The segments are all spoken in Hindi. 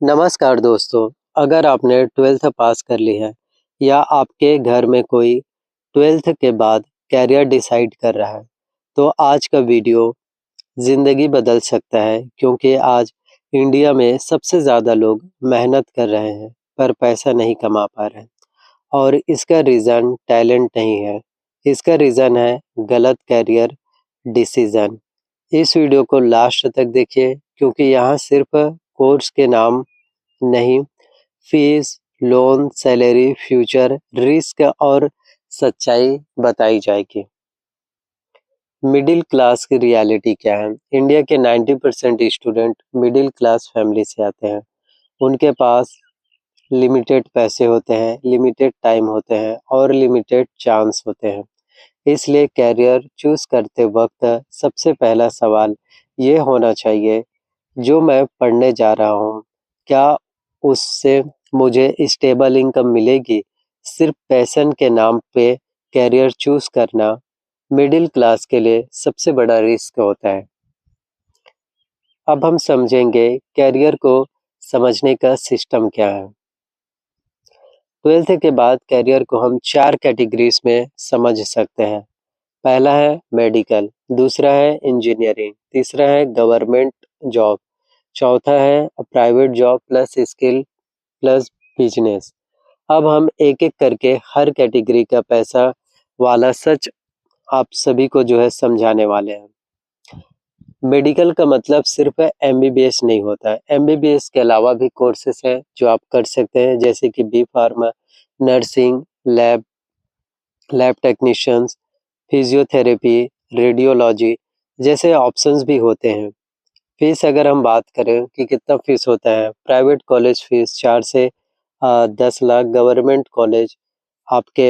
नमस्कार दोस्तों, अगर आपने 12th पास कर ली है या आपके घर में कोई 12th के बाद करियर डिसाइड कर रहा है, तो आज का वीडियो ज़िंदगी बदल सकता है क्योंकि आज इंडिया में सबसे ज़्यादा लोग मेहनत कर रहे हैं, पर पैसा नहीं कमा पा रहे हैं और इसका रीज़न टैलेंट नहीं है, इसका रीज़न है गलत करियर डिसीज़न। इस वीडियो को लास्ट तक देखिए क्योंकि यहाँ सिर्फ कोर्स के नाम नहीं, fees, loan, salary, future, risk और सच्चाई बताई जाएगी। मिडिल क्लास की रियलिटी क्या है? इंडिया के 90% स्टूडेंट मिडिल क्लास फैमिली से आते हैं। उनके पास लिमिटेड पैसे होते हैं, लिमिटेड टाइम होते हैं और लिमिटेड चांस होते हैं। इसलिए करियर चूज करते वक्त सबसे पहला सवाल ये होना चाहिए, जो मैं पढ़ने जा रहा हूँ, क्या उससे मुझे स्टेबल इनकम मिलेगी? सिर्फ पैशन के नाम पे करियर चूज करना मिडिल क्लास के लिए सबसे बड़ा रिस्क होता है। अब हम समझेंगे करियर को समझने का सिस्टम क्या है। 12th के बाद करियर को हम 4 कैटेगरीज में समझ सकते हैं। पहला है मेडिकल, दूसरा है इंजीनियरिंग, तीसरा है गवर्नमेंट जॉब, चौथा है private job plus skill plus business. अब हम एक-एक करके हर कैटेगरी का पैसा वाला सच आप सभी को जो है समझाने वाले हैं। मेडिकल का मतलब सिर्फ एमबीबीएस नहीं होता है। एमबीबीएस के अलावा भी कोर्सेस हैं जो आप कर सकते हैं, जैसे कि B pharma, nursing, lab technicians, physiotherapy, radiology जैसे ऑप्शंस भी होते हैं। फीस अगर हम बात करें कि कितना फीस होता है, प्राइवेट कॉलेज फीस 4 से 10 लाख, गवर्नमेंट कॉलेज आपके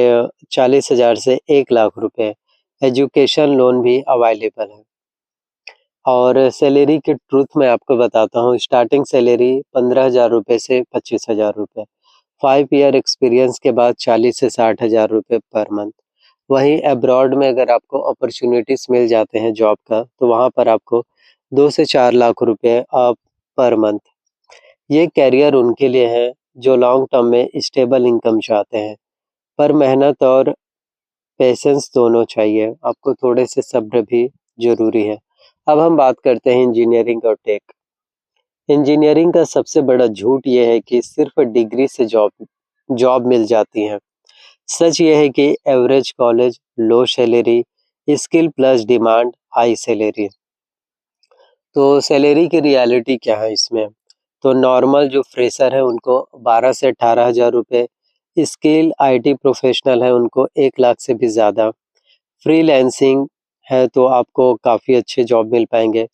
40,000 से 1 लाख रुपए। एजुकेशन लोन भी अवेलेबल है। और सैलरी के ट्रुथ मैं आपको बताता हूँ, स्टार्टिंग सैलरी 15,000 रुपए से 25,000 रुपए। 5 ईयर एक्सपीरियंस के बाद 40 से 60,000 रुपए पर मंथ। वहीं अब्रॉड में अगर आपको अपॉर्चुनिटीज़ मिल जाते हैं जॉब का, तो वहाँ पर आपको 2 से 4 लाख रुपए पर मंथ। ये करियर उनके लिए है जो लॉन्ग टर्म में स्टेबल इनकम चाहते हैं, पर मेहनत और पेशेंस दोनों चाहिए। आपको थोड़े से सब्र भी ज़रूरी है। अब हम बात करते हैं इंजीनियरिंग और टेक। इंजीनियरिंग का सबसे बड़ा झूठ ये है कि सिर्फ डिग्री से जॉब जॉब मिल जाती है। सच ये है कि एवरेज कॉलेज, लो salary, skill plus demand, high salary. तो सैलरी की रियलिटी क्या है इसमें? तो नॉर्मल जो फ्रेशर है उनको 12 से 18,000 रुपए, स्किल आईटी प्रोफेशनल है उनको 1 लाख से भी ज़्यादा। फ्रीलांसिंग है तो आपको काफ़ी अच्छे जॉब मिल पाएँगे।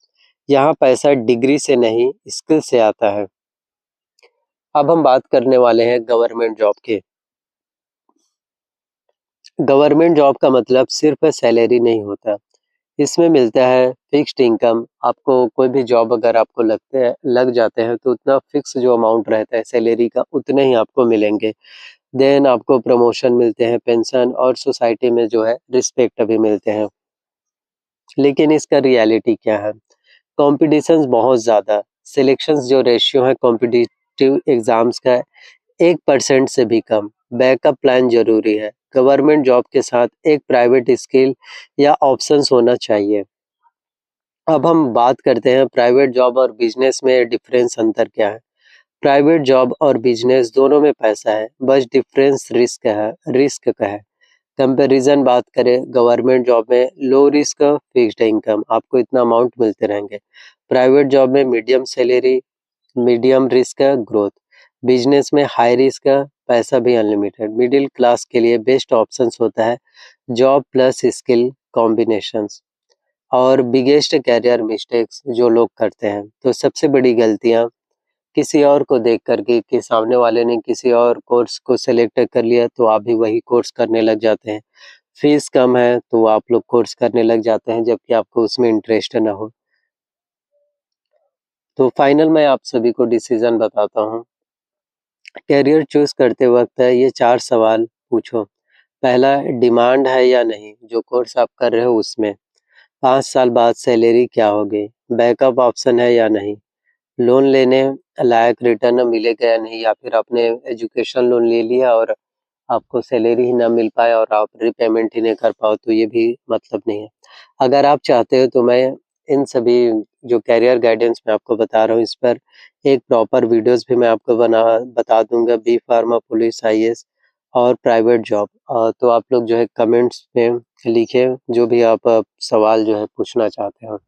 यहाँ पैसा डिग्री से नहीं, स्किल से आता है। अब हम बात करने वाले हैं गवर्नमेंट जॉब की। गवर्नमेंट जॉब का मतलब सिर्फ सैलरी नहीं होता। इसमें मिलता है फिक्स्ड इनकम। आपको कोई भी जॉब अगर आपको लग जाते हैं तो उतना फिक्स जो अमाउंट रहता है सैलरी का उतने ही आपको मिलेंगे। देन आपको प्रमोशन मिलते हैं, पेंशन और सोसाइटी में जो है रिस्पेक्ट भी मिलते हैं। लेकिन इसका रियलिटी क्या है? कॉम्पिटिशन्स बहुत ज़्यादा, सिलेक्शंस जो रेशियो है कॉम्पिटिटिव एग्ज़ाम्स का 1% से भी कम। बैकअप प्लान ज़रूरी है। गवर्नमेंट जॉब के साथ एक प्राइवेट स्किल या ऑप्शंस होना चाहिए। अब हम बात करते हैं प्राइवेट जॉब और बिज़नेस में डिफरेंस अंतर क्या है? प्राइवेट जॉब और बिज़नेस दोनों में पैसा है, बस डिफरेंस रिस्क का है। कंपैरिजन बात करें, गवर्नमेंट जॉब में लो रिस्क फिक्स्ड इनकम, आपको इतना अमाउंट मिलते रहेंगे। प्राइवेट जॉब में medium salary, medium risk growth. Business में हाई रिस्क, पैसा भी अनलिमिटेड। मिडिल क्लास के लिए बेस्ट ऑप्शंस होता है जॉब प्लस स्किल कॉम्बिनेशंस। और बिगेस्ट कैरियर मिस्टेक्स जो लोग करते हैं, तो सबसे बड़ी गलतियां किसी और को देख कर के कि सामने वाले ने किसी और कोर्स को सिलेक्ट कर लिया तो आप भी वही कोर्स करने लग जाते हैं। फीस कम है तो आप लोग कोर्स करने लग जाते हैं जबकि आपको उसमें इंटरेस्ट ना हो। तो फाइनल मैं आप सभी को डिसीजन बताता हूँ। करियर चूज करते वक्त ये 4 सवाल पूछो। पहला, डिमांड है या नहीं जो कोर्स आप कर रहे हो उसमें। 5 साल बाद सैलरी क्या होगी? बैकअप ऑप्शन है या नहीं? लोन लेने लायक रिटर्न मिलेगा या नहीं, या फिर आपने एजुकेशन लोन ले लिया और आपको सैलरी ही ना मिल पाए और आप रीपेमेंट ही नहीं कर पाओ, तो ये भी मतलब नहीं है। अगर आप चाहते हो तो मैं इन सभी जो करियर गाइडेंस मैं आपको बता रहा हूँ, इस पर एक प्रॉपर वीडियोस भी मैं आपको बता दूंगा, बी फार्मा, पुलिस, आईएएस और प्राइवेट जॉब। तो आप लोग जो है कमेंट्स में लिखे जो भी आप सवाल जो है पूछना चाहते हो।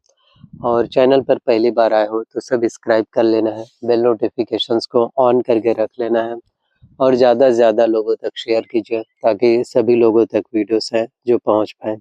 और चैनल पर पहली बार आए हो तो सब्सक्राइब कर लेना है, बेल नोटिफिकेशंस को ऑन करके रख लेना है और ज़्यादा से ज़्यादा लोगों तक शेयर कीजिए ताकि सभी लोगों तक वीडियोस हैं जो पहुंच पाए।